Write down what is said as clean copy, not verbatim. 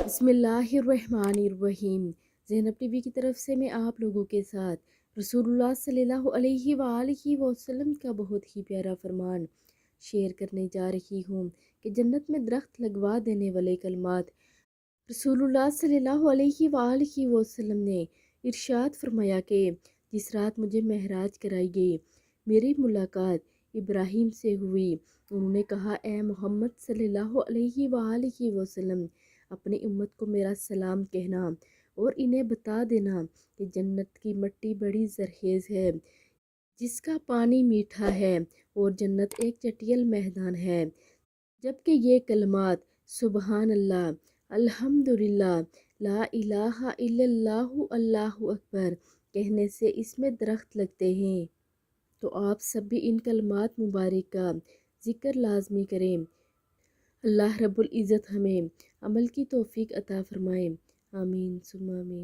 बिस्मिल्लाहिर्रहमानिर्रहीम। ज़ैनब टीवी की तरफ से मैं आप लोगों के साथ रसूलुल्लाह सल्लल्लाहु अलैहि वसल्लम का बहुत ही प्यारा फरमान शेयर करने जा रही हूँ कि जन्नत में दरख्त लगवा देने वाले कलमात। रसूलुल्लाह सल्लल्लाहु अलैहि वसल्लम ने इरशाद फरमाया कि जिस रात मुझे महराज कराई गई, मेरी मुलाकात इब्राहीम से हुई। उन्होंने कहा, ए मोहम्मद सल्लल्लाहु अलैहि वसल्लम, अपनी उम्मत को मेरा सलाम कहना और इन्हें बता देना कि जन्नत की मिट्टी बड़ी जरहेज़ है, जिसका पानी मीठा है, और जन्नत एक चटियल मैदान है। जबकि ये कलमात सुबहान अल्लाह, अल्हम्दुलिल्लाह, ला इलाहा इल्लल्लाहु अल्लाहु अकबर कहने से इसमें दरख्त लगते हैं। तो आप सब भी इन कलमात मुबारक का ज़िक्र लाजमी करें। अल्लाह रब्बुल इज़्ज़त हमें अमल की तौफीक अता फरमाए। आमीन सुम्मा आमीन।